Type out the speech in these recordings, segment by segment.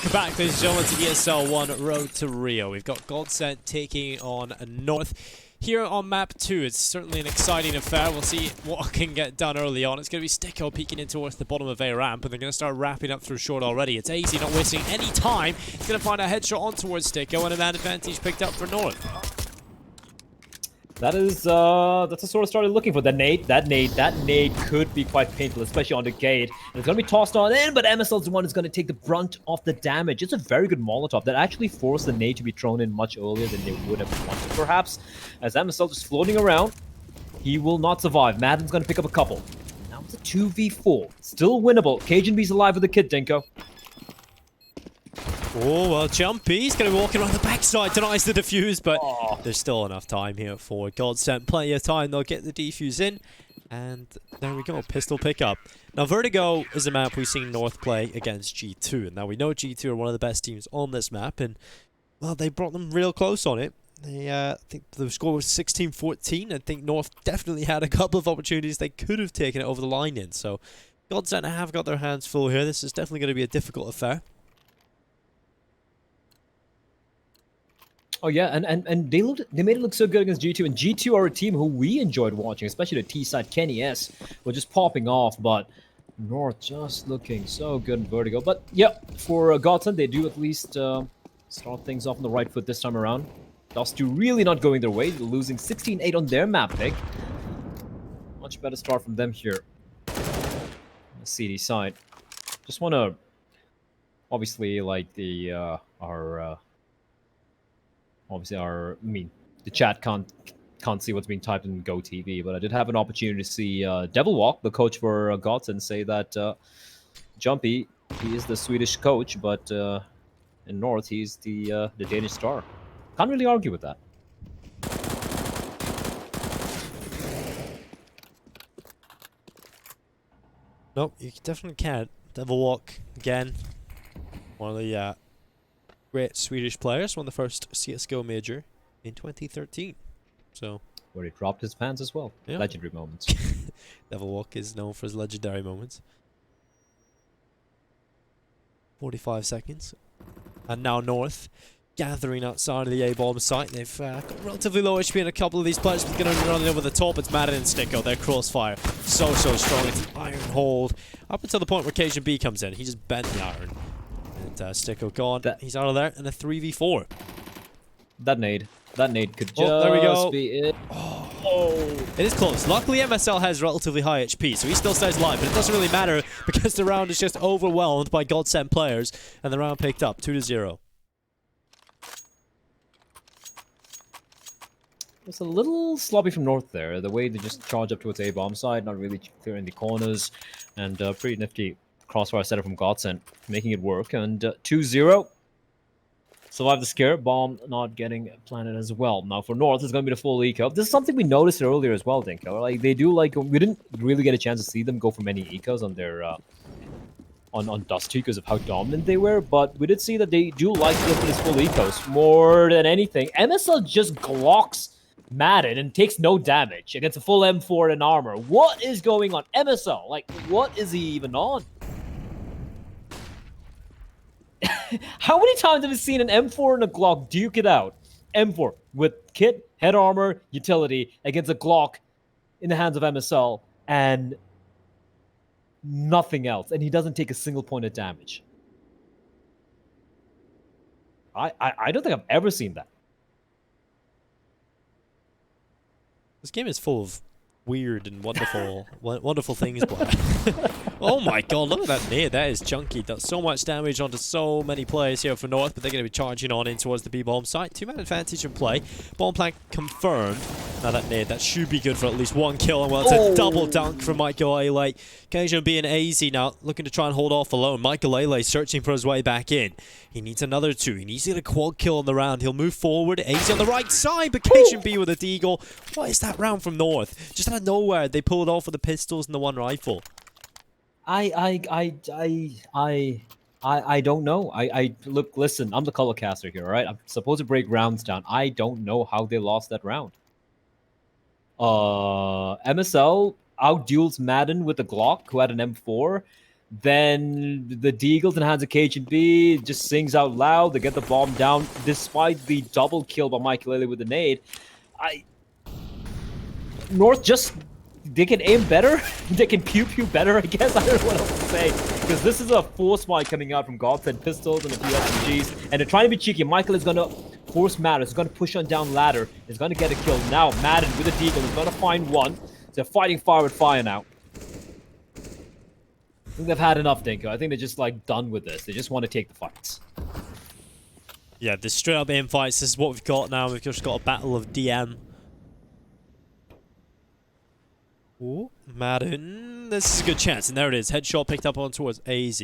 Welcome back, ladies and gentlemen, to ESL One Road to Rio. We've got GODSENT taking on North here on map 2. It's certainly an exciting affair. We'll see what can get done early on. It's going to be Sticko peeking in towards the bottom of A ramp, and they're going to start wrapping up through short already. It's easy, not wasting any time. He's going to find a headshot on towards Sticko, and a man advantage picked up for North. That is, that's the sort of started looking for. That nade could be quite painful, especially on the gate. And it's going to be tossed on in, but MSL's the one who's going to take the brunt of the damage. It's a very good Molotov that actually forced the nade to be thrown in much earlier than they would have wanted, perhaps. As MSL just floating around, he will not survive. Madden's going to pick up a couple. Now it's a 2v4. Still winnable. Cajun B's alive with the kid, Dinko. Oh, well, Jumpy. He's going to be walking around the backside, denies the defuse, but there's still enough time here for GODSENT. Plenty of time. They'll get the defuse in, and there we go. Pistol pickup. Now, Vertigo is a map we've seen North play against G2, and now we know G2 are one of the best teams on this map, and, well, they brought them real close on it. They, I think the score was 16-14. I think North definitely had a couple of opportunities they could have taken it over the line in, so GODSENT have got their hands full here. This is definitely going to be a difficult affair. Oh yeah, and they made it look so good against G2, and G2 are a team who we enjoyed watching, especially the T side. Kenny S were just popping off, but North just looking so good in Vertigo. But yeah, for GODSENT, they do at least start things off on the right foot this time around. Dust2 really not going their way, they're losing 16-8 on their map pick. Much better start from them here on the CD side. Just want to obviously like the the chat can't see what's being typed in GoTV, but I did have an opportunity to see Devilwalk, the coach for GODSENT, say that Jumpy, he is the Swedish coach, but in North, he's the Danish star. Can't really argue with that. Nope, you definitely can't. Devilwalk, again, one of the great Swedish players, won the first CSGO major in 2013. So, where he dropped his fans as well. Yeah. Legendary moments. Devilwalk is known for his legendary moments. 45 seconds. And now North gathering outside of the A-bomb site. They've got relatively low HP in a couple of these players, but going to run over the top. It's Madden and Sticko. Their crossfire so strong. It's an iron hold up until the point where Cajun B comes in. He just bent the iron. Sticko gone. He's out of there in a 3v4. That nade could just there we go. Be it. Oh. It is close. Luckily, MSL has relatively high HP, so he still stays alive, but it doesn't really matter because the round is just overwhelmed by GODSENT players, and the round picked up 2-0. It's a little sloppy from North there. The way they just charge up towards A-bomb side, not really clearing the corners, and pretty nifty crossfire setup from GODSENT, making it work. And 2-0. Survive the scare. Bomb not getting planted as well. Now for North, it's going to be the full eco. This is something we noticed earlier as well, Dinko. Like they do like we didn't really get a chance to see them go for many ecos on their on Dust2 because of how dominant they were, but we did see that they do like to go for these full ecos more than anything. MSL just glocks Madden and takes no damage against a full M4 and armor. What is going on? MSL, like, what is he even on? How many times have we seen an M4 and a Glock duke it out? M4 with kit, head armor, utility against a Glock in the hands of MSL and nothing else, and he doesn't take a single point of damage. I don't think I've ever seen that. This game is full of weird and wonderful things, but oh my god, look at that nade. That is chunky. Does so much damage onto so many players here for North, but they're going to be charging on in towards the B-bomb site. 2-man advantage in play. Bomb plant confirmed. Now that nade, that should be good for at least one kill, and well, it's a double dunk from Michael Ailey. Cajun being easy now, looking to try and hold off alone. Michael Ailey searching for his way back in. He needs another 2. He needs to get a quad kill on the round. He'll move forward. Easy on the right side, but Cajun B with a deagle. What is that round from North? Just out of nowhere, they pulled off with the pistols and the one rifle. I don't know. Look, listen, I'm the color caster here, all right? I'm supposed to break rounds down. I don't know how they lost that round. MSL outduels Madden with a Glock, who had an M4. Then the Deagles in hands of KGB just sings out loud. They get the bomb down despite the double kill by Michael with the nade. North just, they can aim better. They can pew better, I guess. I don't know what else to say. Because this is a force fight coming out from GODSENT, pistols and a few SMGs. And they're trying to be cheeky. Michael is going to force Madden. He's going to push on down ladder. He's going to get a kill. Now Madden with a Deagle is going to find one. They're fighting fire with fire now. I think they've had enough, Dinko. I think they're just like done with this. They just want to take the fights. Yeah, the straight up aim fights. This is what we've got now. We've just got a battle of DM. Ooh, Madden. This is a good chance. And there it is. Headshot picked up on towards AZ.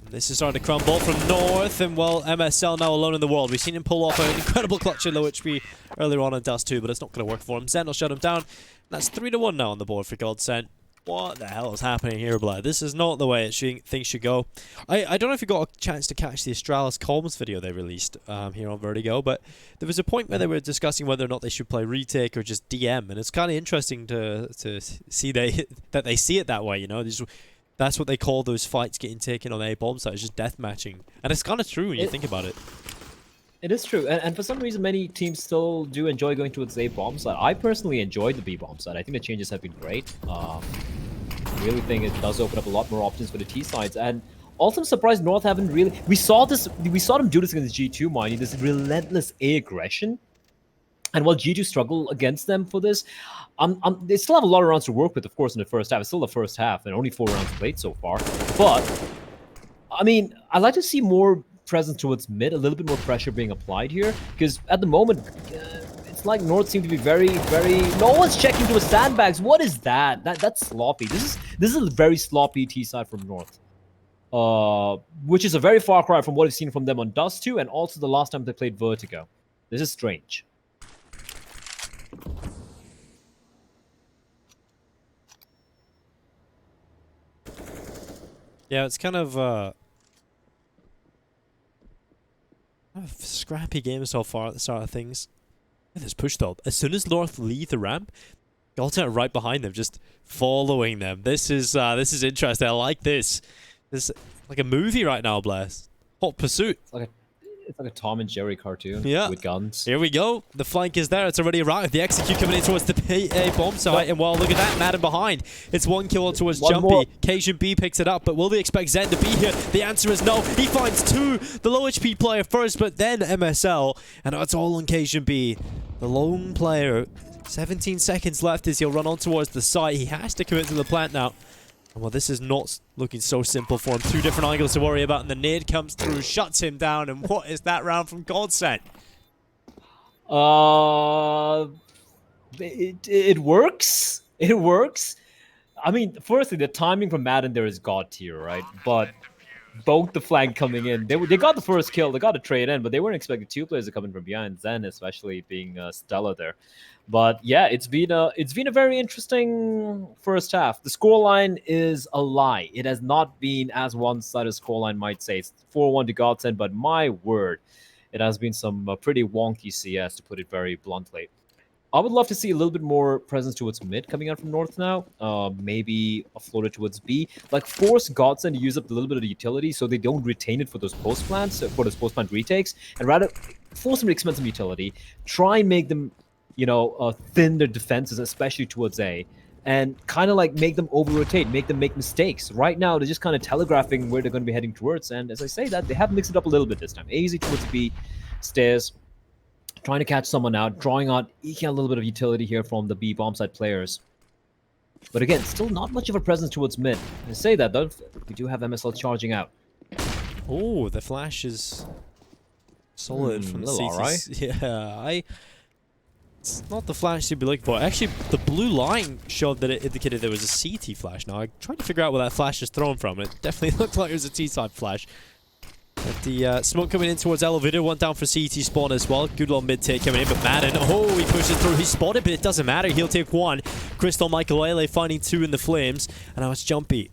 This is starting to crumble from North. And, well, MSL now alone in the world. We've seen him pull off an incredible clutch at low HP earlier on in Dust 2, but it's not going to work for him. Zen will shut him down. That's 3-1 now on the board for GODSENT. What the hell is happening here, Blood? This is not the way things should go. I don't know if you got a chance to catch the Astralis comms video they released here on Vertigo, but there was a point where they were discussing whether or not they should play retake or just DM, and it's kind of interesting to see that they see it that way. You know, that's what they call those fights getting taken on A bomb site. It's just death matching, and it's kind of true when you think about it. It is true, and for some reason, many teams still do enjoy going towards A bomb side. I personally enjoyed the B bomb side. I think the changes have been great. I really think it does open up a lot more options for the T sides, and also I'm surprised North haven't really. We saw them do this against G2, minding this relentless A aggression, and while G2 struggle against them for this, they still have a lot of rounds to work with, of course, in the first half. It's still the first half, and only 4 rounds played so far. But I mean, I'd like to see more presence towards mid, a little bit more pressure being applied here, because at the moment it's like North seem to be very no one's checking to his sandbags. What is that? That's sloppy. This is a very sloppy T side from North, which is a very far cry from what we've seen from them on Dust 2 and also the last time they played Vertigo. This is strange. Yeah, it's kind of a scrappy game so far at the start of things. Look at this push though. As soon as North leave the ramp, GODSENT are right behind them, just following them. This is interesting. I like this. This is like a movie right now, Bless. Hot Pursuit. It's like a Tom and Jerry cartoon with guns. Here we go. The flank is there. It's already arrived. The execute coming in towards the A bomb site. And well, look at that. Madden behind. It's 1 kill towards Jumpy. Cajun B picks it up. But will they expect Zen to be here? The answer is no. He finds 2. The low HP player first, but then MSL. And it's all on Cajun B. The lone player. 17 seconds left as he'll run on towards the site. He has to commit to the plant now. Well, this is not looking so simple for him. 2 different angles to worry about, and the nade comes through, shuts him down, and what is that round from GODSENT? It works. It works. I mean, firstly, the timing from Madden there is god tier, right? But both the flank coming in, they got the first kill, they got a trade in, but they weren't expecting 2 players to come in from behind. Zen especially being stellar there. But yeah, it's been a very interesting first half. The scoreline is a lie. It has not been as one-sided scoreline might say. It's 4-1 to GODSENT, but my word, it has been some pretty wonky CS, to put it very bluntly. I would love to see a little bit more presence towards mid coming out from North now. Maybe a floater towards B. Like, force GODSENT to use up a little bit of the utility so they don't retain it for those post-plants, for those post-plant retakes, and rather force them to expend some utility. Try and make them, thin their defenses, especially towards A, and kind of like make them over-rotate, make them make mistakes. Right now, they're just kind of telegraphing where they're going to be heading towards, and as I say that, they have mixed it up a little bit this time. AZ towards B, stairs, trying to catch someone out, drawing out, eking out a little bit of utility here from the B bomb side players. But again, still not much of a presence towards mid. I say that, though, we do have MSL charging out. Oh, the flash is solid from the CT. Right? Yeah, it's not the flash you'd be looking for. Actually, the blue line showed that it indicated there was a CT flash. Now, I tried to figure out where that flash is thrown from. It definitely looked like it was a T-side flash. But the smoke coming in towards Elevator. One down for CT spawn as well. Good little mid-take coming in, but Madden, oh, he pushes through. He's spotted, but it doesn't matter. He'll take 1. Crystal Michael finding 2 in the flames. And now it's Jumpy.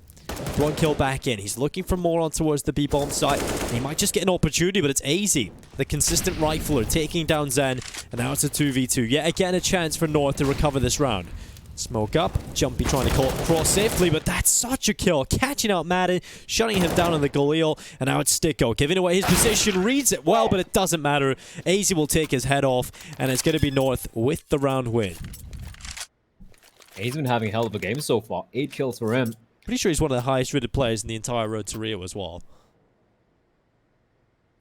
1 kill back in. He's looking for more on towards the B-bomb site. He might just get an opportunity, but it's AZ, the consistent rifler, taking down Zen. And now it's a 2v2. Yet again, a chance for North to recover this round. Smoke up, Jumpy trying to call it across safely, but that's such a kill. Catching out Madden, shutting him down on the Galil, and now it's Sticko giving away his position, reads it well, but it doesn't matter. AZ will take his head off, and it's going to be North with the round win. He's been having a hell of a game so far. 8 kills for him. Pretty sure he's one of the highest rated players in the entire road to Rio as well.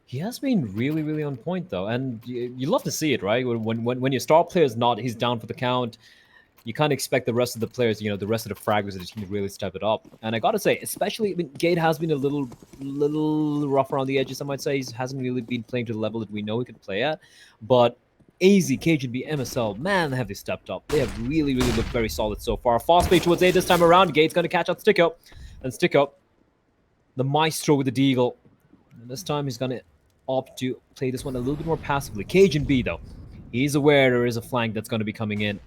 He has been really, really on point though, and you love to see it, right? When your star player's not, he's down for the count. You can't expect the rest of the players, you know, the rest of the fragments of the team to really step it up. And I gotta say, especially, I mean, Gate has been a little rough around the edges, I might say. He hasn't really been playing to the level that we know he could play at. But AZ, KGB, MSL, man, have they stepped up. They have really, really looked very solid so far. Fast play towards A this time around. Gate's gonna catch out Sticko. And Sticko, the maestro with the deagle. And this time he's gonna opt to play this one a little bit more passively. Cajun B, though, he's aware there is a flank that's going to be coming in.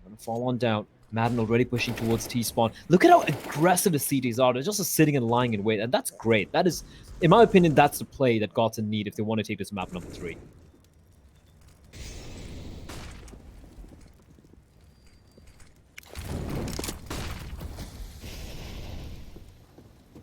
Gonna fall on down. Madden already pushing towards T-spawn. Look at how aggressive the CTs are. They're just sitting and lying in wait, and that's great. That is, in my opinion, that's the play that GODSENT need if they want to take this map number 3.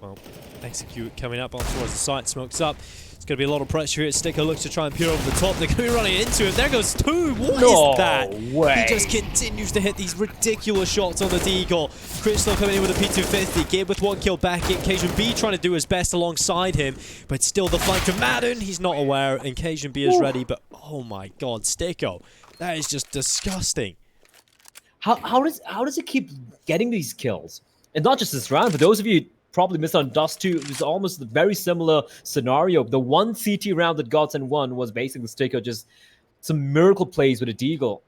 Well, execute coming up on towards the site, smokes up. It's going to be a lot of pressure here. Sticko looks to try and peer over the top. They're going to be running into him. There goes 2. What is that? Way. He just continues to hit these ridiculous shots on the Deagle. Crystal coming in with a P250. Gabe with 1 kill back in. Cajun B trying to do his best alongside him, but still the flank from Madden. He's not aware, and Cajun B is ready, but oh my god, Sticko. That is just disgusting. How does he keep getting these kills? And not just this round, for those of you probably missed on Dust 2, it was almost a very similar scenario. The one CT round that GODSENT won was basically Sticko just some miracle plays with a Deagle.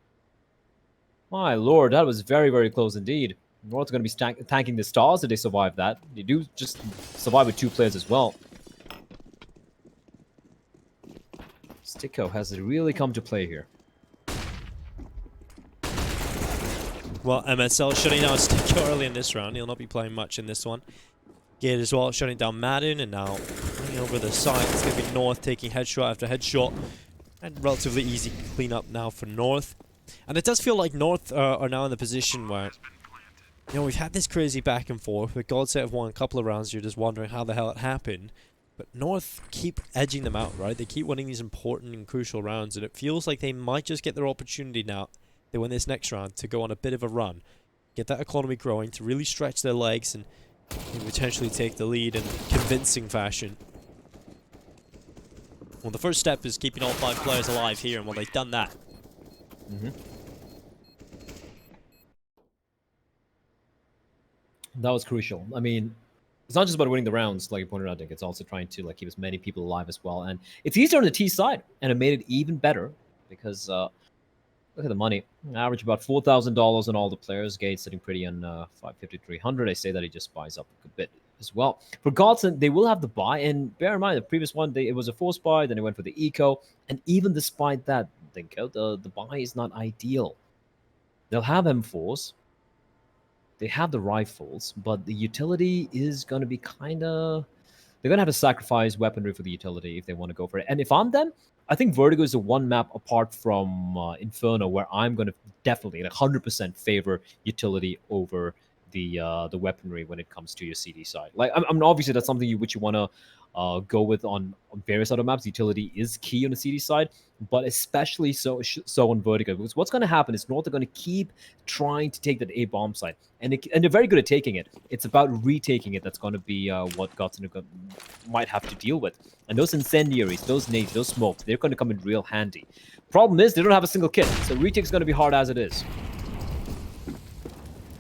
My lord, that was very, very close indeed. North's going to be thanking the stars that they survived that. They do just survive with 2 players as well. Sticko has really come to play here. Well, MSL shutting down Sticko early in this round. He'll not be playing much in this one. Gate as well, shutting down Madden, and now running over the side. It's going to be North taking headshot after headshot. And relatively easy cleanup now for North. And it does feel like North are now in the position where, you know, we've had this crazy back and forth, but GODSENT have won a couple of rounds. You're just wondering how the hell it happened. But North keep edging them out, right? They keep winning these important and crucial rounds, and it feels like they might just get their opportunity now. They win this next round to go on a bit of a run. Get that economy growing, to really stretch their legs and potentially take the lead in convincing fashion. Well, the first step is keeping all 5 players alive here, and well, they've done that. That was crucial. I mean, it's not just about winning the rounds, like you pointed out, Dick. It's also trying to keep as many people alive as well. And it's easier on the T side, and it made it even better because look at the money. Average about $4,000 on all the players. Gates sitting pretty on 550, 300. I say that he just buys up a good bit as well. For GODSENT, they will have the buy, and bear in mind the previous one, it was a forced buy. Then they went for the eco, and even despite that, the buy is not ideal. They'll have M4s. They have the rifles, but the utility is going to be kind of... They're going to have to sacrifice weaponry for the utility if they want to go for it. And if I'm them, I think Vertigo is the one map apart from Inferno where I'm going to definitely, 100% favor utility over the weaponry when it comes to your CD side. Like, I'm obviously that's something which you want to go with on various other maps. Utility is key on the CD side, but especially so on Vertigo, because what's going to happen is North are going to keep trying to take that A bomb site, and they're very good at taking it. It's about retaking it that's going to be what GODSENT might have to deal with. And those incendiaries, those nades, those smokes, they're going to come in real handy. Problem is they don't have a single kit, so retake is going to be hard as it is.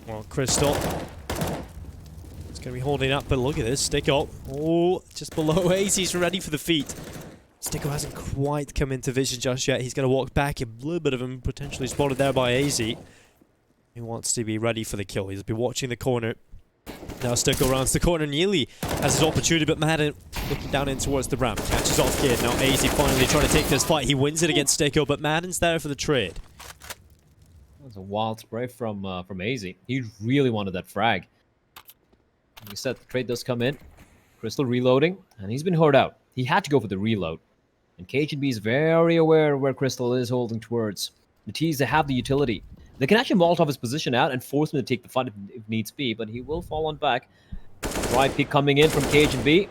Well, Crystal, it's going to be holding up, but look at this. Sticko, oh, just below AZ. He's ready for the feet. Sticko hasn't quite come into vision just yet. He's going to walk back. A little bit of him potentially spotted there by AZ. He wants to be ready for the kill. He'll be watching the corner. Now Sticko rounds the corner. Nearly has his opportunity, but Madden looking down in towards the ramp. Catches off Kid. Now AZ finally trying to take this fight. He wins it against Sticko, but Madden's there for the trade. That's a wild spray from AZ. He really wanted that frag. Like you said, the trade does come in. Crystal reloading, and he's been hurt out. He had to go for the reload. And KGB is very aware of where Crystal is holding towards. The T's, they have the utility. They can actually Molotov his position out and force him to take the fight if needs be, but he will fall on back. Right pick coming in from Cage and B.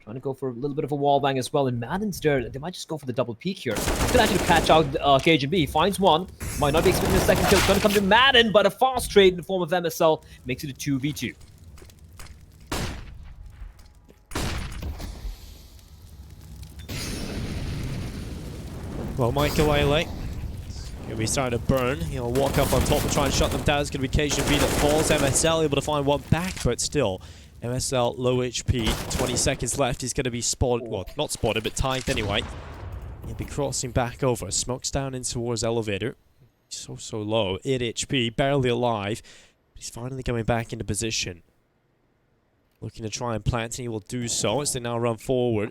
Trying to go for a little bit of a wall bang as well. And Madden's there. They might just go for the double peek here. He's going to actually catch out Cage and B. He finds one. Might not be expecting a second kill. It's going to come to Madden, but a fast trade in the form of MSL makes it a 2v2. Well, Michael Ailey gonna be starting to burn. He'll walk up on top and try and shut them down. It's gonna be KSHB that falls. MSL able to find one back, but still, MSL low HP. 20 seconds left. He's gonna be spotted. Well, not spotted, but tagged anyway. He'll be crossing back over. Smokes down in towards elevator. So low. 8 HP, barely alive. He's finally coming back into position. Looking to try and plant, and he will do so as they now run forward.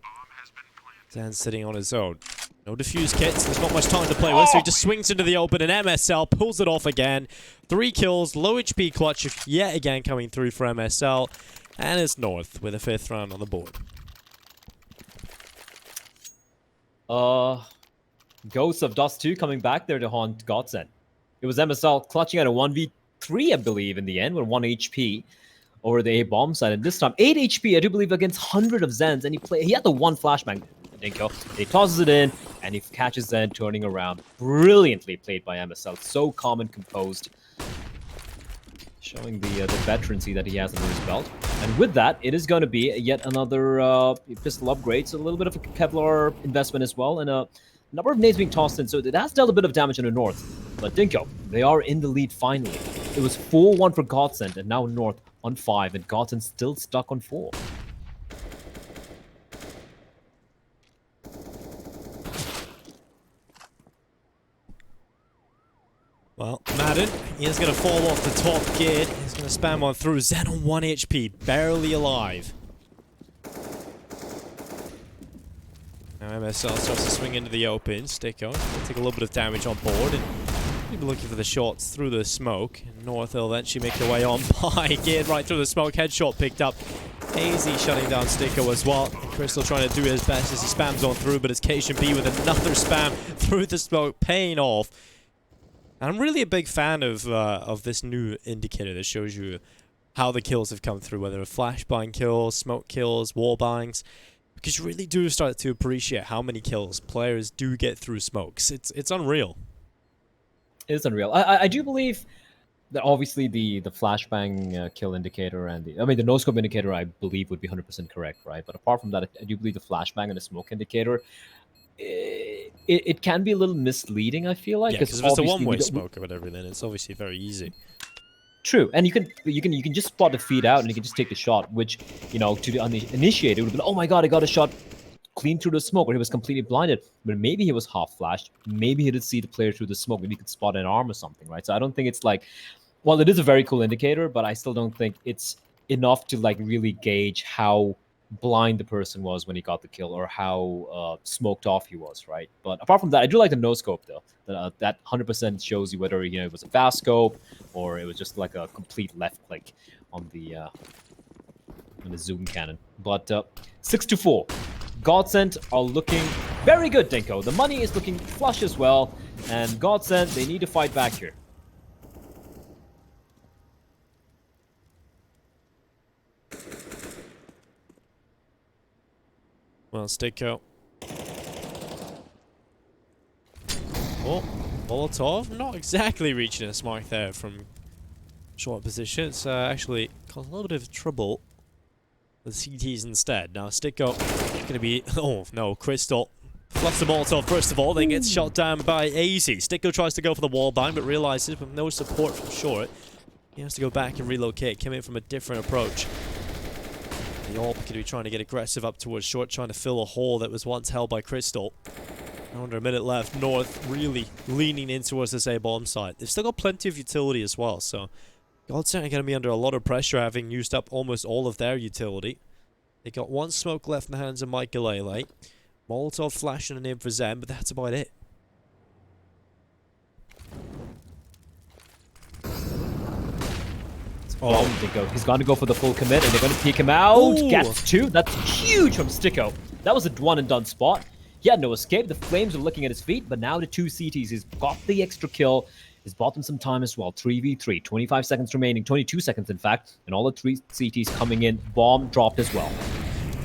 Zan's sitting on his own. No defuse kits, there's not much time to play with, so he just swings into the open, and MSL pulls it off again. 3 kills, low HP clutch yet again coming through for MSL, and it's North with a 5th round on the board. Ghosts of Dust 2 coming back there to haunt GODSENT. It was MSL clutching at a 1v3, I believe, in the end, with 1 HP over the A bomb side, and this time 8 HP, I do believe, against 100 of Zens, and he had the 1 flashbang. Dinko. He tosses it in, and he catches Zen turning around. Brilliantly played by MSL. So calm and composed. Showing the veterancy that he has under his belt. And with that, it is going to be yet another pistol upgrade. So a little bit of a Kevlar investment as well. And a number of nades being tossed in. So it has dealt a bit of damage in the North. But Dinko, they are in the lead finally. It was 4-1 for GODSENT, and now North on 5. And GODSENT still stuck on 4. Well, Madden, he is going to fall off the top gate. He's going to spam on through. Zen on 1 HP, barely alive. Now MSL starts to swing into the open. Stick on. He'll take a little bit of damage on board. And he'll be looking for the shots through the smoke. North will eventually make their way on by. Again, right through the smoke. Headshot picked up. AZ shutting down Sticko as well. And Crystal trying to do his best as he spams on through. But it's KSHB with another spam through the smoke, paying off. I'm really a big fan of this new indicator that shows you how the kills have come through, whether flashbang kills, smoke kills, wall bangs, because you really do start to appreciate how many kills players do get through smokes. It's unreal. It is unreal. I do believe that obviously the flashbang kill indicator and the no-scope indicator I believe would be 100% correct, right? But apart from that, I do believe the flashbang and the smoke indicator, it can be a little misleading, I feel like. Yeah, because if it's a one-way smoke or whatever, then it's obviously very easy. True, and you can just spot the feed out and you can just take the shot, which, you know, to the uninitiated would have been, oh my god, I got a shot clean through the smoke, or he was completely blinded. But maybe he was half flashed. Maybe he did see the player through the smoke. Maybe he could spot an arm or something, right? So I don't think it's like, well, it is a very cool indicator, but I still don't think it's enough to like really gauge how blind the person was when he got the kill, or how smoked off he was, right? But apart from that, I do like the no scope though. That 100% shows you whether, you know, it was a fast scope or it was just like a complete left click on the zoom cannon. But 6-4, GODSENT are looking very good, Dinko. The money is looking flush as well, and GODSENT, they need to fight back here. Well, Sticko. Oh, Molotov. Not exactly reaching its mark there from short position. It's actually caused a little bit of trouble with CTs instead. Now, Sticko going to be... Oh, no, Crystal. Fluffs the Molotov first of all, then gets shot down by AZ. Sticko tries to go for the wall bang, but realizes with no support from short, he has to go back and relocate, come in from a different approach. The AWP could be trying to get aggressive up towards short, trying to fill a hole that was once held by Crystal. Under a minute left, North really leaning in towards this A-bomb site. They've still got plenty of utility as well, so GODSENT are going to be under a lot of pressure, having used up almost all of their utility. They got 1 smoke left in the hands of Michael Ailey. Molotov flashing an in for Zen, but that's about it. Oh, Sticko. He's going to go for the full commit, and they're going to peek him out. Ooh. Gets 2. That's huge from Sticko. That was a one-and-done spot. He had no escape. The flames were looking at his feet, but now the 2 CTs. He's got the extra kill. He's bought them some time as well. 3v3, 25 seconds remaining, 22 seconds in fact, and all the 3 CTs coming in. Bomb dropped as well.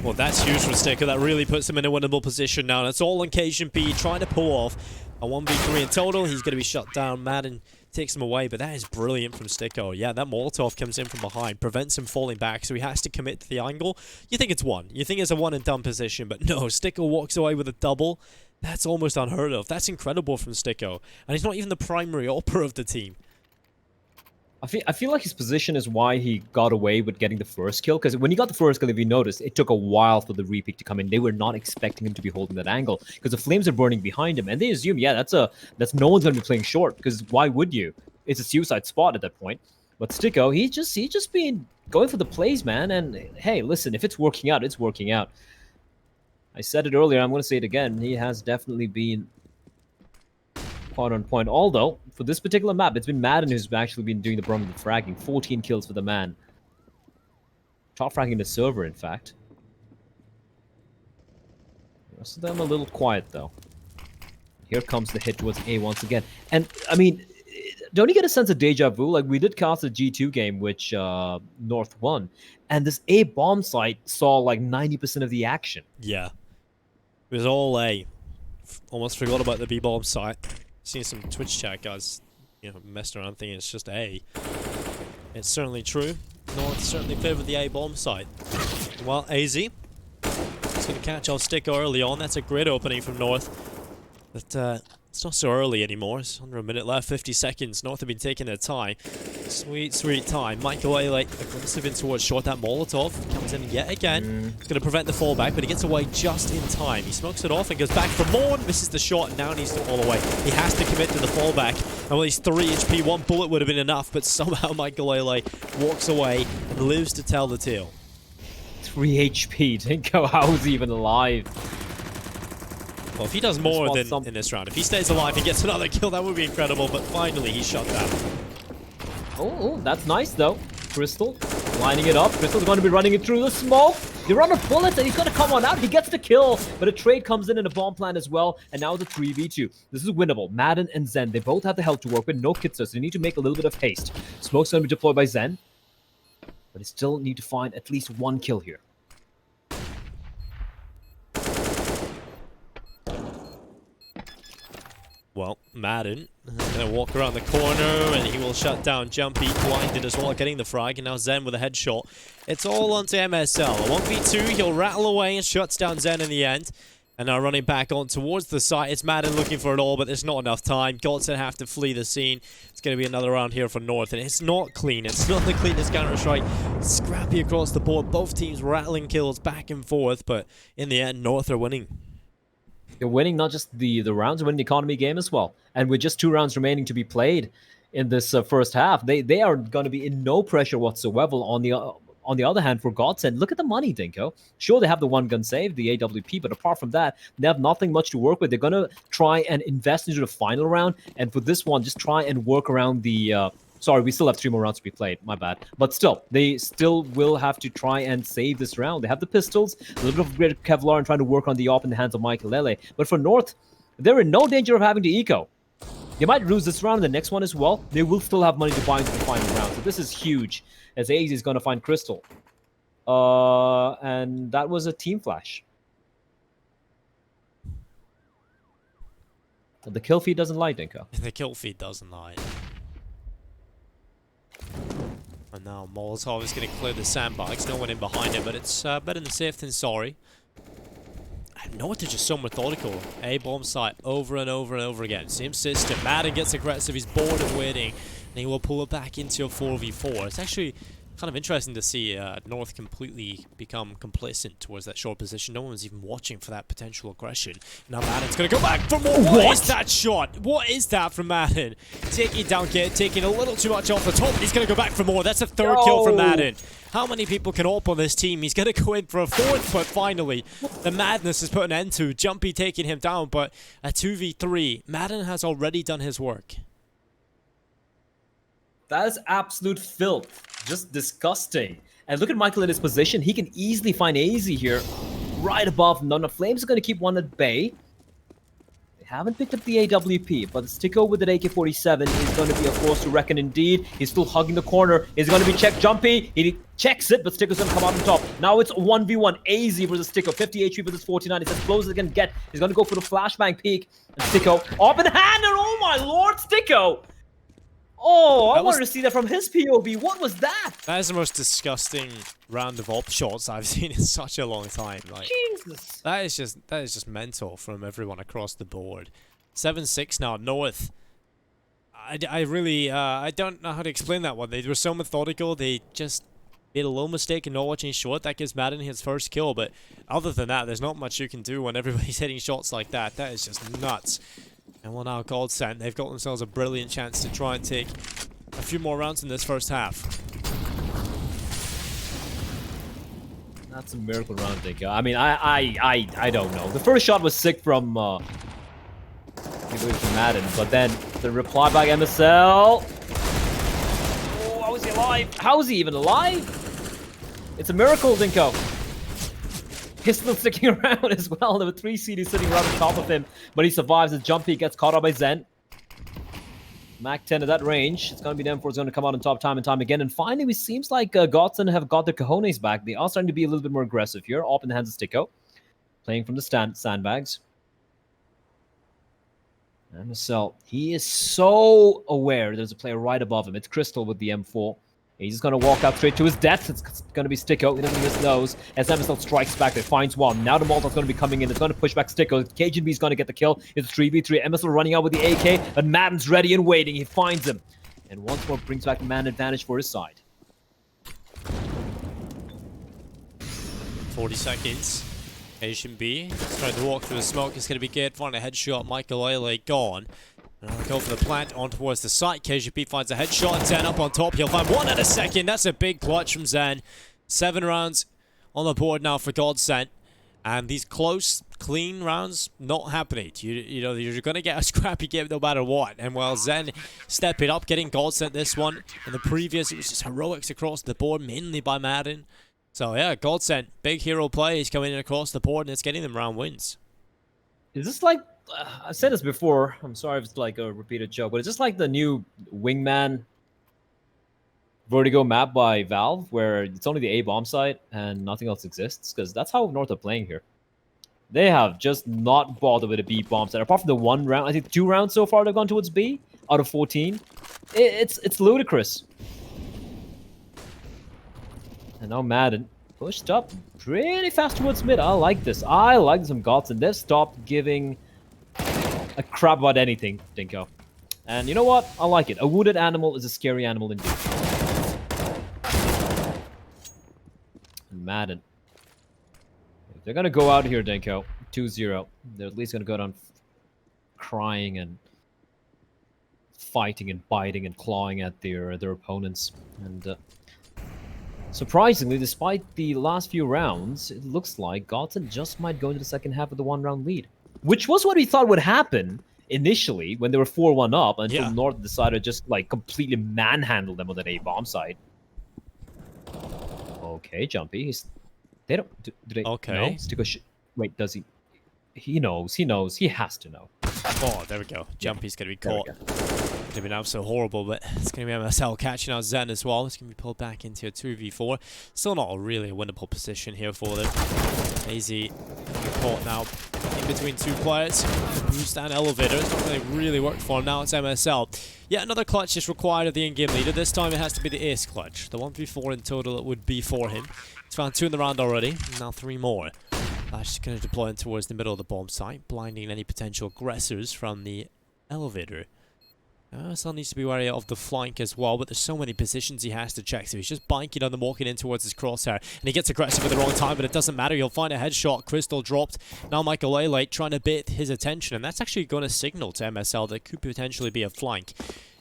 Well, that's huge for Sticker. That really puts him in a winnable position now. And it's all on Cajun B trying to pull off a 1v3 in total. He's going to be shut down. Madden takes him away, but that is brilliant from Sticker. Yeah, that Molotov comes in from behind, prevents him falling back, so he has to commit to the angle. You think it's one. You think it's a one and done position, but no, Sticker walks away with a double. That's almost unheard of. That's incredible from Sticker. And he's not even the primary AWPer of the team. I feel like his position is why he got away with getting the first kill, because when he got the first kill, if you notice, it took a while for the repeat to come in. They were not expecting him to be holding that angle, because the flames are burning behind him, and they assume, yeah, that's no one's going to be playing short, because why would you? It's a suicide spot at that point. But Sticko, he's just been going for the plays, man, and hey, listen, if it's working out, it's working out. I said it earlier, I'm going to say it again, he has definitely been quite on point. Although, for this particular map, it's been Madden who's actually been doing the brunt of the fragging. 14 kills for the man. Top fragging the server, in fact. The rest of them a little quiet, though. Here comes the hit towards A once again. And, I mean, don't you get a sense of deja vu? Like, we did cast a G2 game, which North won. And this A bomb site saw, like, 90% of the action. Yeah. It was all A. Almost forgot about the B bomb site. Seen some Twitch chat guys, messing around thinking it's just A. It's certainly true. North certainly favored the A bomb site. Well, AZ is going to catch off Sticker early on. That's a great opening from North. But it's not so early anymore. It's under a minute left, 50 seconds. North have been taking their time. Sweet, sweet time. Michael A, aggressive in towards short. That Molotov comes in yet again. It's going to prevent the fallback, but he gets away just in time. He smokes it off and goes back for more. Misses the shot and now needs to fall away. He has to commit to the fallback. And with his 3 HP, 1 bullet would have been enough, but somehow Michael A walks away and lives to tell the tale. 3 HP. Dinko, how is he even alive? Well, if he does more than in this round, if he stays alive and gets another kill, that would be incredible, but finally he's shut down. Oh, that's nice, though. Crystal lining it up. Crystal's going to be running it through the smoke. They run a bullet, and he's going to come on out. He gets the kill, but a trade comes in and a bomb plant as well, and now it's a 3v2. This is winnable. Madden and Zen, they both have the health to work with. No Kitsu, so they need to make a little bit of haste. Smoke's going to be deployed by Zen, but they still need to find at least 1 kill here. Well, Madden is going to walk around the corner, and he will shut down Jumpy, blinded as well, getting the frag, and now Zen with a headshot. It's all onto MSL. A 1v2, he'll rattle away and shuts down Zen in the end. And now running back on towards the site. It's Madden looking for it all, but there's not enough time. GODSENT have to flee the scene. It's going to be another round here for North, and it's not clean. It's not the cleanest Counter-Strike. Scrappy across the board. Both teams rattling kills back and forth, but in the end, North are winning. They're winning not just the rounds, they're winning the economy game as well. And with just 2 rounds remaining to be played in this first half, they are going to be in no pressure whatsoever. On the other hand, for GODSENT, look at the money, Dinko. Sure, they have the 1-gun save, the AWP, but apart from that, they have nothing much to work with. They're going to try and invest into the final round, and for this one, just try and work around the... Sorry, we still have 3 more rounds to be played. My bad. But still, they still will have to try and save this round. They have the pistols, a little bit of great Kevlar, and trying to work on the op in the hands of Michael Lele. But for North, they're in no danger of having to eco. They might lose this round and the next one as well. They will still have money to buy into the final round. So this is huge, as AZ is going to find Crystal. And that was a team flash. The kill feed doesn't lie, Dinko. The kill feed doesn't lie. And now Molotov is going to clear the sandbags. No one in behind him, but it's better than safe than sorry. North are just so methodical. A-bomb site over and over and over again. Same system. Madden gets aggressive. He's bored of waiting. And he will pull it back into a 4v4. It's actually kind of interesting to see North completely become complacent towards that short position. No one's even watching for that potential aggression. Now Madden's going to go back for more. What is that shot? What is that from Madden? Taking down Kid, taking a little too much off the top. He's going to go back for more. That's a 3rd kill from Madden. How many people can AWP on this team? He's going to go in for a 4th, but finally, the madness is put an end to. Jumpy taking him down, but a 2v3. Madden has already done his work. That is absolute filth. Just disgusting. And look at Michael in his position. He can easily find AZ here, right above. None of Flames are going to keep one at bay. They haven't picked up the AWP, but Sticko with an AK-47 is going to be a force to reckon indeed. He's still hugging the corner. He's going to be checked. Jumpy, he checks it, but Sticko's going to come out on top. Now it's 1v1. AZ versus Sticko. 50 HP versus 49. It's as close as it can get. He's going to go for the flashbang peek. And Sticko up in hand, and oh my lord, Sticko! Oh, I wanted to see that from his POV. What was that? That is the most disgusting round of op shots I've seen in such a long time. Like, Jesus. that is just mental from everyone across the board. 7-6 now, North. I really I don't know how to explain that one. They were so methodical. They just made a little mistake in not watching short. That gives Madden his first kill. But other than that, there's not much you can do when everybody's hitting shots like that. That is just nuts. And well, now GODSENT, they've got themselves a brilliant chance to try and take a few more rounds in this first half. That's a miracle round, Dinko. I mean, I don't know. The first shot was sick from Madden, but then the reply by MSL. Oh, how is he alive? How is he even alive? It's a miracle, Dinko. He's still sticking around as well. There were 3 CDs sitting right on top of him, but he survives. His Jumpy gets caught up by Zen. Mac 10 at that range. It's going to be them for it's going to come out on top time and time again. And finally, it seems like GODSENT have got their cojones back. They are starting to be a little bit more aggressive here. Up in the hands of Sticko. Playing from the sandbags. MSL, he is so aware there's a player right above him. It's Crystal with the M4. He's just going to walk out straight to his death. It's going to be Sticko. He doesn't miss those. As MSL strikes back, they finds one. Now the Molotov's going to be coming in. It's going to push back Sticko. KGB is going to get the kill. It's 3v3. MSL running out with the AK, but Madden's ready and waiting. He finds him. And once more brings back the man advantage for his side. 40 seconds. Asian B trying to walk through the smoke. It's going to be good. Find a headshot. Michael Lele gone. And I'll go for the plant on towards the site. KGP finds a headshot and Zen up on top. He'll find one in a second. That's a big clutch from Zen. 7 rounds on the board now for GODSENT. And these close, clean rounds, not happening. You know, you're going to get a scrappy game no matter what. And while Zen stepping up, getting GODSENT this one. In the previous, it was just heroics across the board, mainly by Madden. So yeah, GODSENT, big hero plays coming in across the board, and it's getting them round wins. Is this like... I've said this before. I'm sorry if it's like a repeated joke, but it's just like the new Wingman Vertigo map by Valve, where it's only the A bomb site and nothing else exists, because that's how North are playing here. They have just not bothered with a B bomb site. Apart from the 1 round, I think 2 rounds so far they've gone towards B out of 14. It's ludicrous. And now Madden pushed up pretty fast towards mid. I like this. I like some GODSENT. They've stopped giving a crap about anything, Dinko. And you know what? I like it. A wounded animal is a scary animal indeed. And Madden. If they're going to go out here, Dinko, 2-0, they're at least going to go down crying and fighting and biting and clawing at their opponents. And surprisingly, despite the last few rounds, it looks like GODSENT just might go into the second half with a 1-round lead. Which was what we thought would happen initially when they were 4-1 up until North decided to just like completely manhandle them on that A-bomb side. Okay, Jumpy. They don't... Do they... Okay. No? Sticko wait, does he... He knows. He knows. He has to know. Oh, there we go. Jumpy's going to be caught. Would have been absolutely horrible, but it's going to be MSL catching out Zen as well. It's going to be pulled back into a 2v4. Still not a really winnable position here for them. AZ caught now in between 2 players. Boost and elevator. It's not really worked for him. Now it's MSL. Yet another clutch is required of the in-game leader. This time it has to be the ace clutch. The 1v4 in total it would be for him. He's found 2 in the round already. Now 3 more. Just going to deploy in towards the middle of the bomb site, blinding any potential aggressors from the elevator. Still needs to be wary of the flank as well, but there's so many positions he has to check, so he's just banking on them walking in towards his crosshair, and he gets aggressive at the wrong time, but it doesn't matter. He'll find a headshot. Crystal dropped. Now Michael Lele trying to bait his attention, and that's actually going to signal to MSL that could potentially be a flank.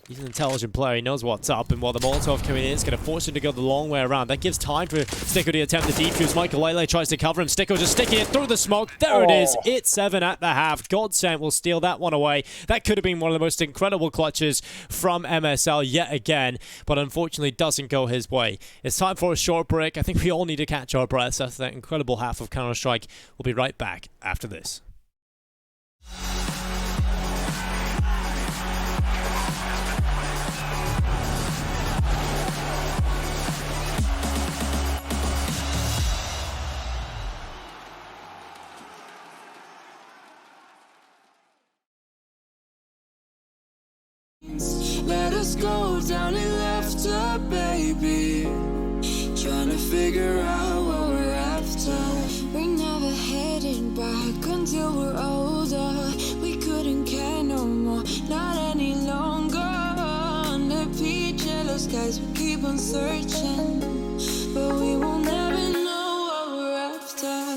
He's an intelligent player, he knows what's up, and while the Molotov coming in, it's going to force him to go the long way around. That gives time for Sticko to attempt the defuse. Michael Lele tries to cover him. Sticko just sticking it through the smoke. There it is. It's 7 at the half. GODSENT will steal that one away. That could have been one of the most incredible clutches from MSL yet again, but unfortunately doesn't go his way. It's time for a short break. I think we all need to catch our breaths after that incredible half of Counter-Strike. We'll be right back after this. us go down and left her, baby. Trying to figure out what we're after. We're never heading back until we're older. We couldn't care no more, not any longer. Under peach yellow skies, we keep on searching, but we will never know what we're after.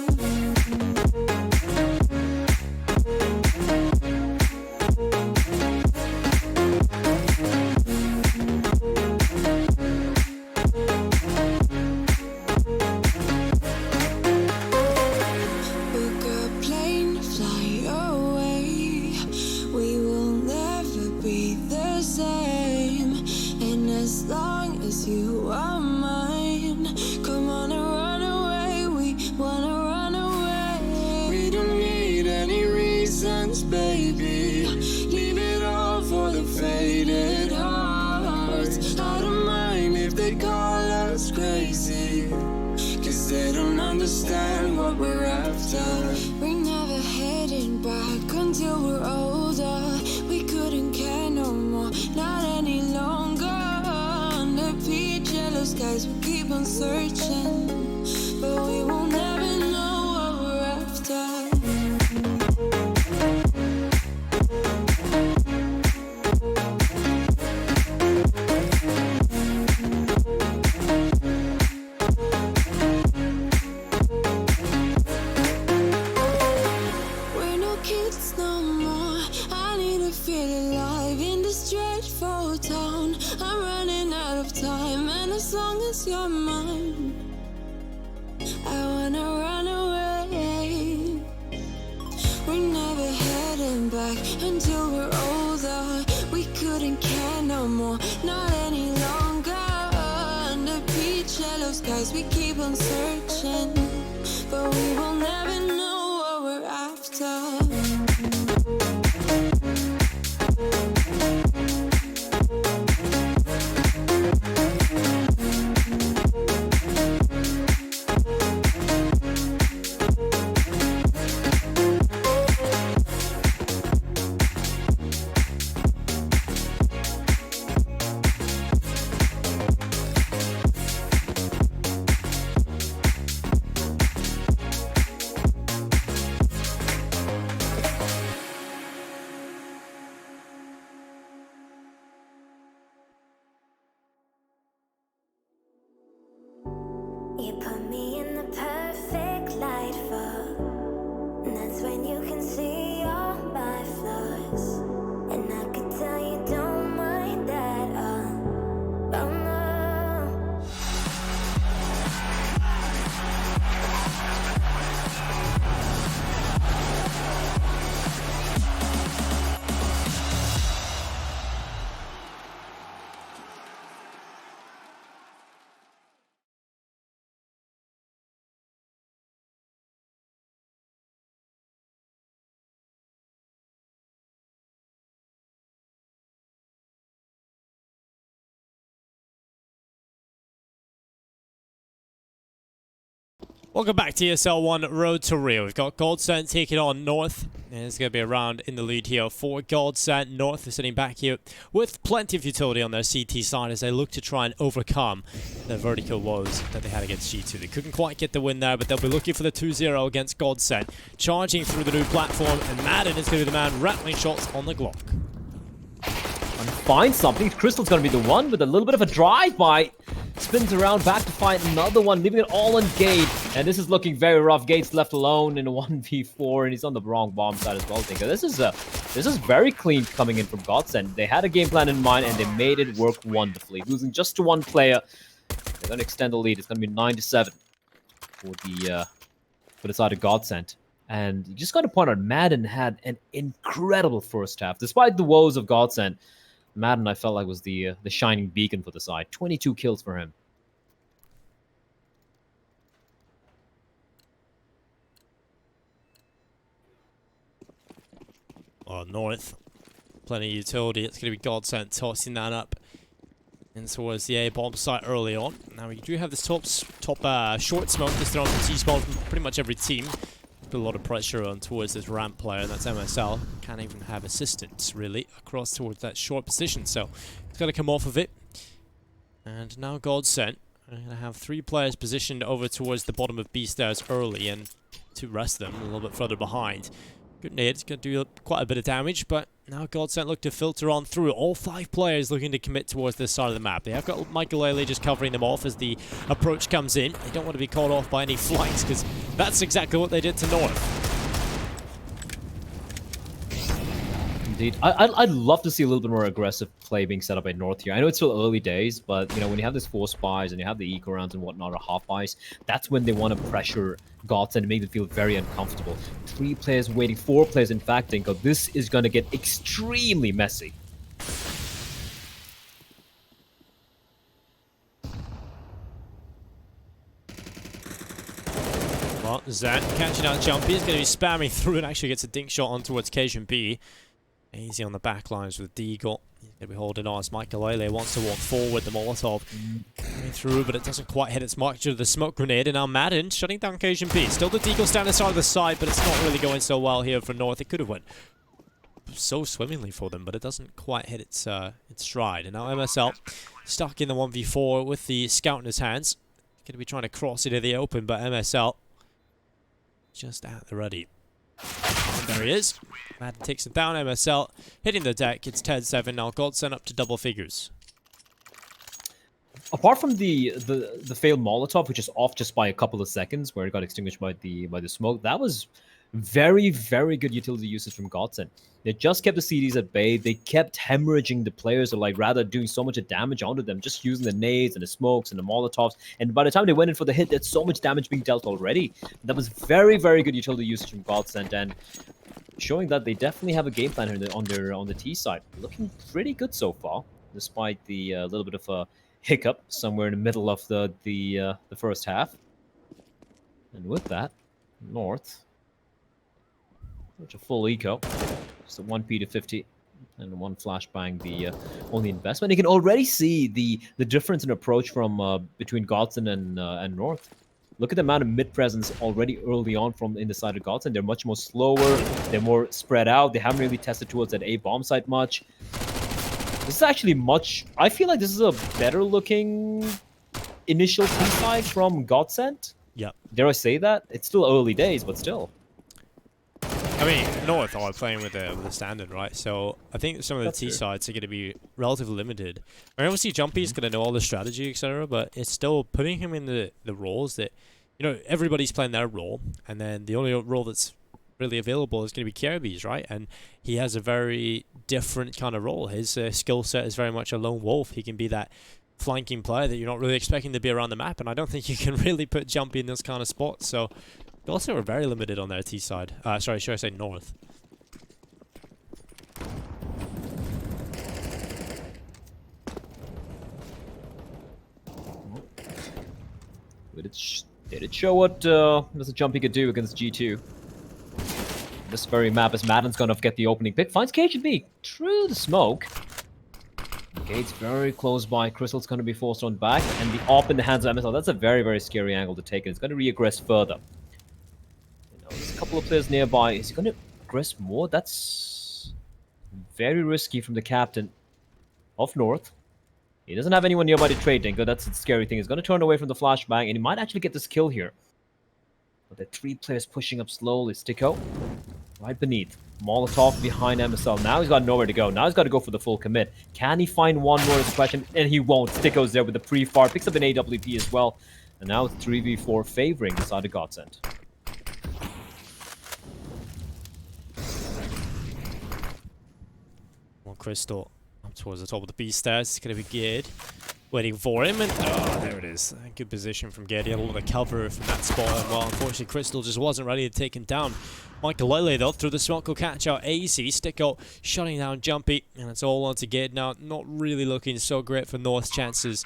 Baby, leave it all for the faded hearts. I don't mind if they call us crazy, 'cause they don't understand what we're after. We're never heading back until we're older. We couldn't care no more, not any longer. Under peach yellow skies, we keep on searching, but we will never know what we're after. You're mine, I wanna run away. We're never heading back until we're older. We couldn't care no more, not any longer. Under peach yellow skies, we keep on searching, but we will never know what we're after. You put me in the perfect light for, and that's when you can see all my flaws. And I could tell you don't mind that, oh no. Welcome back to ESL One Road to Rio. We've got GODSENT taking on North. And it's going to be a round in the lead here for GODSENT. North is sitting back here with plenty of utility on their CT side as they look to try and overcome the Vertigo woes that they had against G2. They couldn't quite get the win there, but they'll be looking for the 2-0 against GODSENT. Charging through the new platform, and Madden is going to be the man rattling shots on the Glock. And find something. Crystal's going to be the one with a little bit of a drive-by. Spins around back to find another one, leaving it all on Gate. And this is looking very rough. Gate's left alone in a 1v4, and he's on the wrong bomb side as well. This is very clean coming in from GODSENT. They had a game plan in mind, and they made it work wonderfully. Losing just to one player, they're going to extend the lead. It's going to be 9-7 for the side of GODSENT. And you just got to point out, Madden had an incredible first half. Despite the woes of GODSENT, Madden, I felt like, was the shining beacon for the side. 22 kills for him. Oh, North. Plenty of utility. It's going to be GODSENT tossing that up. And towards the A-bomb site early on. Now we do have this top short smoke that's thrown from T-spawn from pretty much every team. put a lot of pressure on towards this ramp player, and that's MSL. Can't even have assistance, really, across towards that short position, so he's got to come off of it. And now GODSENT. I'm going to have 3 players positioned over towards the bottom of B stairs early, and 2 rest them a little bit further behind. Good nade, it's going to do quite a bit of damage, but now GODSENT look to filter on through. All 5 players looking to commit towards this side of the map. They have got Michael just covering them off as the approach comes in. They don't want to be caught off by any flanks, because that's exactly what they did to North. Indeed. I'd love to see a little bit more aggressive play being set up by North here. I know it's still early days, but, you know, when you have this force buys and you have the eco rounds and whatnot, or half buys, that's when they want to pressure GODSENT and make them feel very uncomfortable. 3 players waiting, 4 players in fact, Dinko. This is going to get extremely messy. Well, Zant catching out Jumpy. He's going to be spamming through and actually gets a dink shot on towards Cajun B. Easy on the back lines with Deagle. He's going to be holding on as Michael wants to walk forward. The Molotov coming through, but it doesn't quite hit its mark due to the smoke grenade. And now Madden shutting down Cajun B. Still the Deagle standing side of the side, but it's not really going so well here for North. It could have went so swimmingly for them, but it doesn't quite hit its stride. And now MSL stuck in the 1v4 with the scout in his hands. Going to be trying to cross into the open, but MSL just at the ready. And there he is. Madden takes it down. MSL hitting the deck. It's 10-7 now. GODSENT up to double figures. Apart from the failed Molotov, which is off just by a couple of seconds, where it got extinguished by the smoke, that was very, very good utility usage from GODSENT. They just kept the CDs at bay. They kept hemorrhaging the players, or like rather doing so much damage onto them, just using the nades and the smokes and the Molotovs. And by the time they went in for the hit, there's so much damage being dealt already. That was very, very good utility usage from GODSENT, and showing that they definitely have a game plan here on the T side. Looking pretty good so far, despite the little bit of a hiccup somewhere in the middle of the first half. And with that, North, which a full eco, just a 1p to 50, and 1 flashbang the only investment. You can already see the difference in approach from between GODSENT and North. Look at the amount of mid presence already early on from in the side of GODSENT. They're much more slower. They're more spread out. They haven't really tested towards that A bomb site much. This is actually much. I feel like this is a better looking initial T side from GODSENT. Yeah. Dare I say that? It's still early days, but still. I mean, North are playing with the standard, right? So I think some of the T sides are going to be relatively limited. I mean, obviously, Jumpy's going to know all the strategy, etc., but it's still putting him in the roles that, you know, everybody's playing their role, and then the only role that's really available is going to be KRB's, right? And he has a very different kind of role. His skill set is very much a lone wolf. He can be that flanking player that you're not really expecting to be around the map, and I don't think you can really put Jumpy in this kind of spot, so they also were very limited on their T side. Sorry, should I say North? Did it show what Mr. Jumpy could do against G2? This very map, as Madden's gonna get the opening pick, finds KGB through the smoke. Gate's very close by. Crystal's gonna be forced on back, and the op in the hands of MSL. That's a very, very scary angle to take, and it's gonna reaggress further. There's a couple of players nearby. Is he going to aggress more? That's very risky from the captain of North. He doesn't have anyone nearby to trade, Dinko. That's the scary thing. He's going to turn away from the flashbang, and he might actually get this kill here. But there are 3 players pushing up slowly. Sticko right beneath. Molotov behind MSL. Now he's got nowhere to go. Now he's got to go for the full commit. Can he find one more is the question? And he won't. Sticko's there with the pre-fire. Picks up an AWP as well. And now it's 3v4 favoring the side of GODSENT. Crystal up towards the top of the B stairs. It's going to be geared, waiting for him, and oh, there it is. Good position from Geared. He had a lot of cover from that spot, and well, unfortunately, Crystal just wasn't ready to take him down. Michael though, through the smoke will catch out AC. Sticko shutting down Jumpy, and it's all on to Geared now. Not really looking so great for North's chances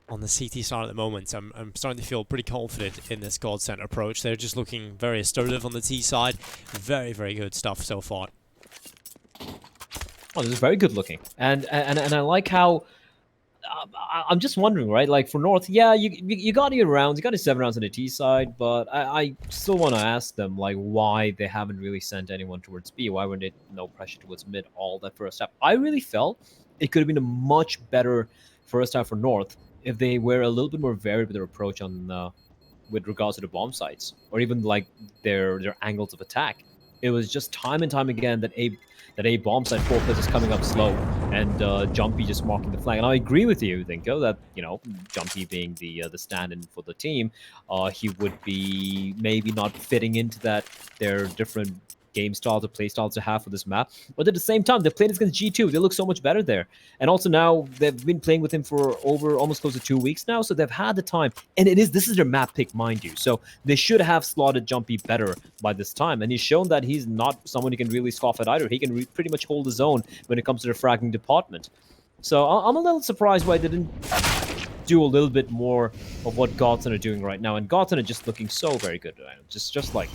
on the CT side at the moment. I'm starting to feel pretty confident in this GODSENT approach. They're just looking very assertive on the T side. Very, very good stuff so far. Oh, this is very good looking, and I like how I'm just wondering, right? Like for North, yeah, you got your rounds, you got your 7 rounds on the T side, but I still want to ask them like why they haven't really sent anyone towards B. Why weren't they no pressure towards mid all that first half? I really felt it could have been a much better first half for North if they were a little bit more varied with their approach on with regards to the bomb sites or even like their angles of attack. It was just time and time again that a bomb site 4 is coming up slow and Jumpy just marking the flank. And I agree with you, Dinko, that Jumpy being the stand-in for the team, he would be maybe not fitting into their different game styles or play styles to have for this map. But at the same time, they played against G2. They look so much better there. And also now they've been playing with him for over almost close to 2 weeks now, so they've had the time. And this is their map pick, mind you. So they should have slotted Jumpy better by this time. And he's shown that he's not someone you can really scoff at either. He can pretty much hold his own when it comes to the fragging department. So I'm a little surprised why they didn't do a little bit more of what GODSENT are doing right now. And GODSENT are just looking so very good right now. Just like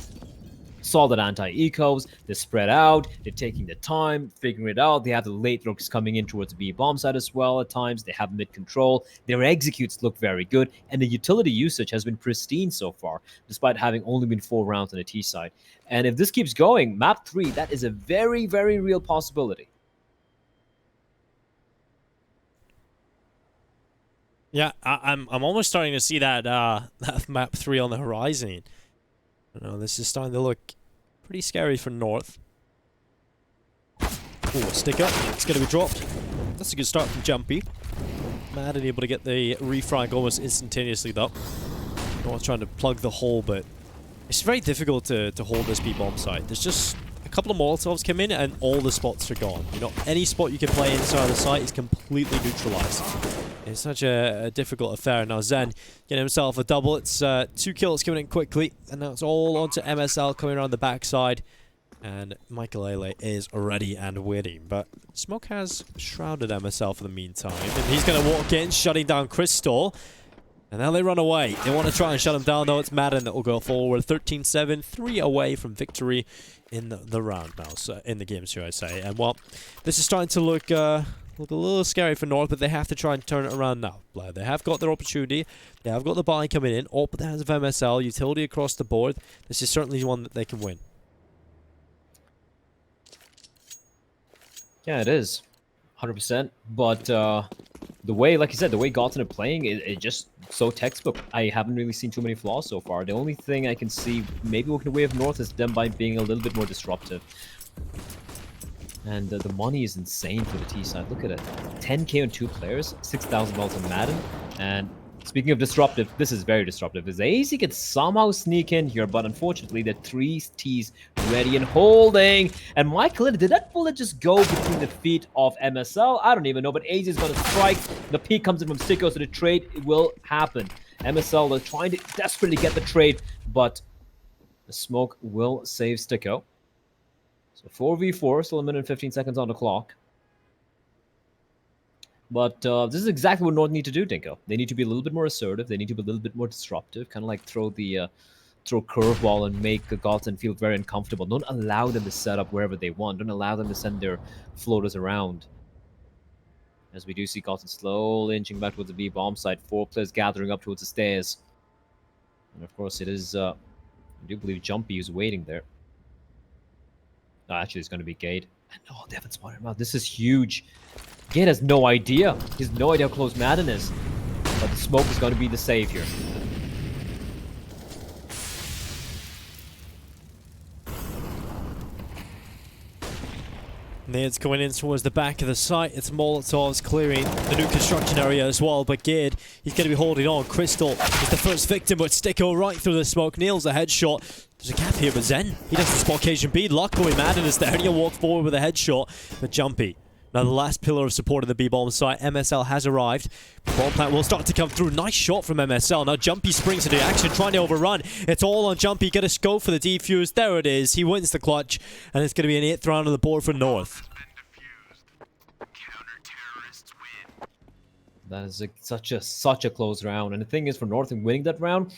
solid anti-ecos, they're spread out, they're taking the time, figuring it out. They have the late looks coming in towards the B bomb side as well at times. They have mid control. Their executes look very good, and the utility usage has been pristine so far, despite having only been 4 rounds on the T side. And if this keeps going, map 3, that is a very, very real possibility. Yeah, I'm almost starting to see that that map 3 on the horizon. This is starting to look pretty scary for North. Oh, stick up. It's going to be dropped. That's a good start from Jumpy. Madden able to get the refrag almost instantaneously, though. North trying to plug the hole, but it's very difficult to hold this B-bomb site. There's just a couple of Molotovs come in and all the spots are gone. Any spot you can play inside the site is completely neutralized. It's such a difficult affair. Now Zen getting himself a double. It's 2 kills coming in quickly, and now it's all onto MSL coming around the backside. And Michael is ready and waiting, but Smoke has shrouded MSL for the meantime, and he's going to walk in, shutting down Crystal. And now they run away. They want to try and shut him down, though. It's Madden that will go forward. 13-7, 3 away from victory in the round now. So in the game, should I say. And, well, this is starting to look a little scary for North, but they have to try and turn it around now. They have got their opportunity. They have got the buy coming in. All but the hands of MSL. Utility across the board. This is certainly one that they can win. Yeah, it is. 100%. But the way, like you said, the way GODSENT are playing, it just so textbook. I haven't really seen too many flaws so far. The only thing I can see maybe walking away of North is them by being a little bit more disruptive. And the money is insane for the T side. Look at it. 10k on 2 players, $6,000 on Madden. And speaking of disruptive, this is very disruptive. As AZ can somehow sneak in here, but unfortunately, the 3 T's ready and holding. And Michael, did that bullet just go between the feet of MSL? I don't even know, but AZ is going to strike. The peek comes in from Sicko, so the trade will happen. MSL are trying to desperately get the trade, but the smoke will save Sicko. So 4v4, still 1 minute and 15 seconds on the clock. But this is exactly what North need to do, Dinko. They need to be a little bit more assertive. They need to be a little bit more disruptive. Kind of like throw curveball and make GODSENT feel very uncomfortable. Don't allow them to set up wherever they want. Don't allow them to send their floaters around. As we do see GODSENT slowly inching back towards the B bomb site. 4 players gathering up towards the stairs. And of course it is, I do believe Jumpy is waiting there. No, actually it's going to be Gade. And oh, they haven't spotted him out. This is huge. Gade has no idea. He has no idea how close Madden is. But the smoke is going to be the savior. Nades going in towards the back of the site. It's Molotovs clearing the new construction area as well. But Gade, he's going to be holding on. Crystal is the first victim, but Sticko right through the smoke. Nails a headshot. There's a gap here, but Zen, he doesn't spot Cajun B. Luckily, Madden is there. He'll walk forward with a headshot. But Jumpy, now the last pillar of support of the B-bomb site. MSL has arrived. Bomb plant will start to come through. Nice shot from MSL. Now Jumpy springs into action, trying to overrun. It's all on Jumpy. Get a scope for the defuse. There it is. He wins the clutch. And it's going to be an 8th round on the board for North. That is such a close round. And the thing is, for North in winning that round,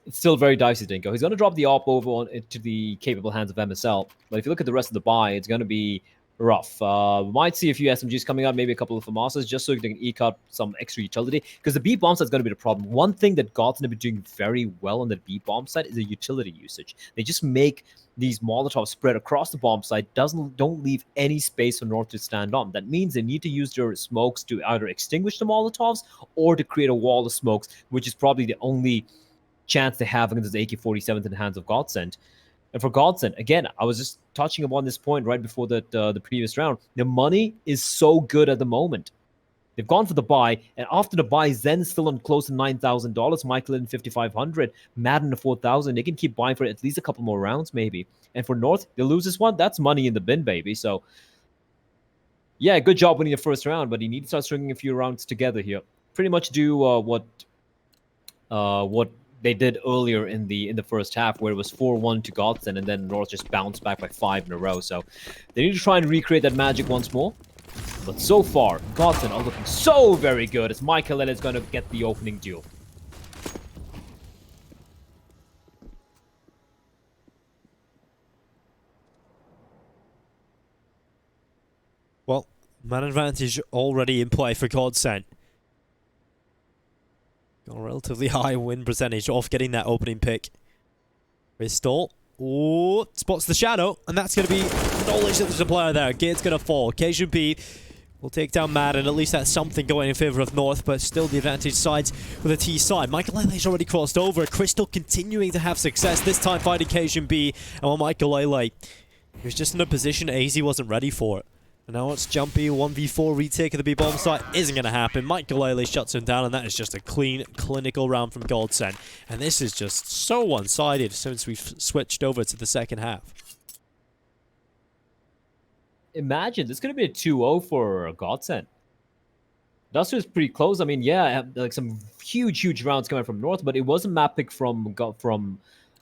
it's still very dicey, Dinko. He's going to drop the AWP over into the capable hands of MSL. But if you look at the rest of the buy, it's going to be rough. Might see a few SMGs coming up, maybe a couple of FAMASas, just so they can eke out some extra utility. Because the B bomb side is going to be the problem. One thing that GODSENT have been doing very well on the B bomb side is the utility usage. They just make these Molotovs spread across the bomb side, don't leave any space for North to stand on. That means they need to use their smokes to either extinguish the Molotovs or to create a wall of smokes, which is probably the only chance they have against the AK-47s in the hands of GODSENT. And for GODSENT, again, I was just touching upon this point right before the previous round. The money is so good at the moment. They've gone for the buy, and after the buy, Zen's still on close to $9,000. Michael in 5,500, Madden to 4,000. They can keep buying for at least a couple more rounds, maybe. And for North, they lose this one. That's money in the bin, baby. So, yeah, good job winning the first round, but you need to start stringing a few rounds together here. Pretty much do what they did earlier in the first half, where it was 4-1 to GODSENT, and then North just bounced back by 5 in a row. So they need to try and recreate that magic once more. But so far, GODSENT are looking so very good as Michael is going to get the opening duel. Well, man advantage already in play for GODSENT. Got a relatively high win percentage off getting that opening pick. Pistol. Ooh, spots the shadow, and that's going to be knowledge that there's a player there. Gate's going to fall. KJP will take down Madden. At least that's something going in favor of North, but still the advantage sides with the T side. Michael Lele's already crossed over. Crystal continuing to have success, this time fighting KJP. And while Michael Lele, he was just in a position AZ wasn't ready for it. And now it's Jumpy, 1v4 retake of the B-bomb site isn't going to happen. Michael Lele shuts him down, and that is just a clean, clinical round from GODSENT. And this is just so one-sided since we've switched over to the second half. Imagine, this is going to be a 2-0 for GODSENT. Duster is pretty close. I mean, yeah, like some huge rounds coming from North, but it was a map pick from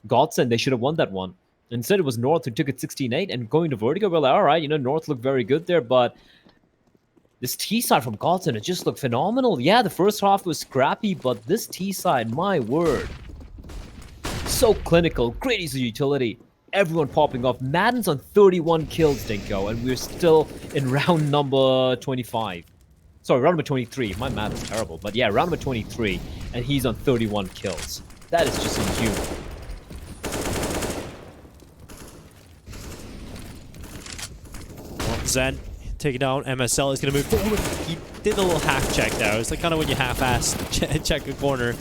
GODSENT. They should have won that one. Instead, it was North who took it 16-8, and going to Vertigo, we're like, all right, North looked very good there, but this T side from GODSENT, it just looked phenomenal. Yeah, the first half was scrappy, but this T side, my word, so clinical, great easy utility, everyone popping off. Madden's on 31 kills, Dinko, and we're still in round number 25. Sorry, round number 23. My math is terrible, but yeah, round number 23, and he's on 31 kills. That is just inhuman. Zen taking down MSL is going to move forward. He did a little half check there. It's like kind of when you half-ass check a corner.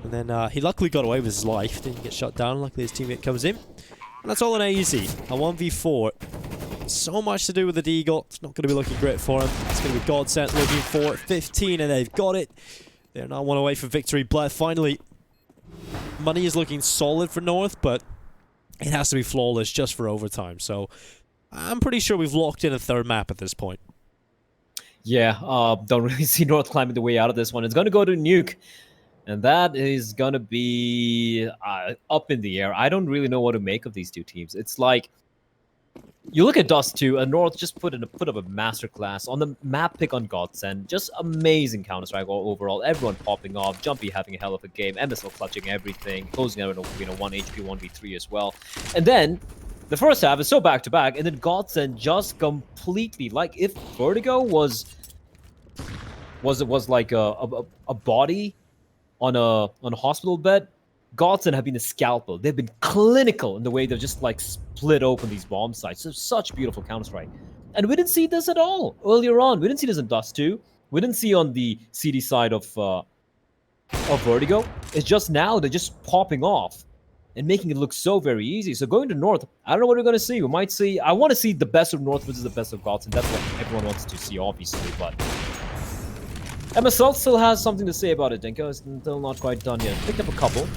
And then he luckily got away with his life. Didn't get shot down. Luckily his teammate comes in. And that's all in AZ. A 1v4. So much to do with the Deagle. It's not going to be looking great for him. It's going to be GODSENT looking for 15, and they've got it. They're now one away from victory. Blair finally. Money is looking solid for North, but it has to be flawless just for overtime. So I'm pretty sure we've locked in a third map at this point. Yeah, don't really see North climbing the way out of this one. It's going to go to Nuke, and that is going to be up in the air. I don't really know what to make of these two teams. It's like, you look at Dust 2, and North just put up a masterclass on the map pick on GODSENT. Just amazing Counter-Strike overall. Everyone popping off. Jumpy having a hell of a game. MSL clutching everything. Closing out in a 1 HP 1v3 as well. And then the first half is so back-to-back, and then GODSENT just completely, like, if Vertigo was like a body on a hospital bed, GODSENT have been a scalpel. They've been clinical in the way they've just like split open these bomb sites. So such beautiful Counter-Strike. And we didn't see this at all earlier on. We didn't see this in Dust 2. We didn't see on the CD side of Vertigo. It's just now they're just popping off and making it look so very easy. So going to North, I don't know what we're going to see. We might see, I want to see the best of North versus the best of GODSENT. That's what everyone wants to see, obviously. But MSL still has something to say about it, Dinko. It's still not quite done yet. Picked up a couple.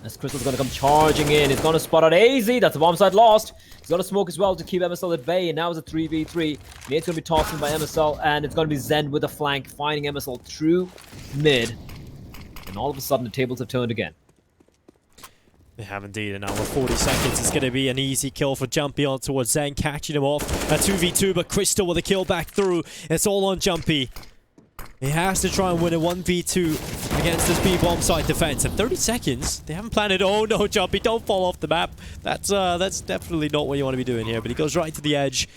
As Crystal's going to come charging in. He's going to spot out AZ. That's a bomb side lost. He's going to smoke as well to keep MSL at bay. And now it's a 3v3. Nate's going to be tossed in by MSL. And it's going to be Zen with a flank, finding MSL through mid. And all of a sudden, the tables have turned again. They have indeed, and now with 40 seconds, it's going to be an easy kill for Jumpy on towards Zen, catching him off. A 2v2, but Crystal with a kill back through. It's all on Jumpy. He has to try and win a 1v2 against this B-bomb site defense. And 30 seconds, they haven't planned it. Oh no, Jumpy, don't fall off the map. That's definitely not what you want to be doing here. But he goes right to the edge.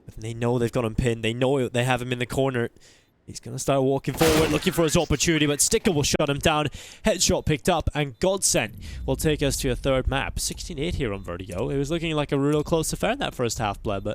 But they know they've got him pinned. They know they have him in the corner. He's going to start walking forward, looking for his opportunity, but Sticker will shut him down. Headshot picked up, and GODSENT will take us to a third map. 16-8 here on Vertigo. It was looking like a real close affair in that first half, Bled, but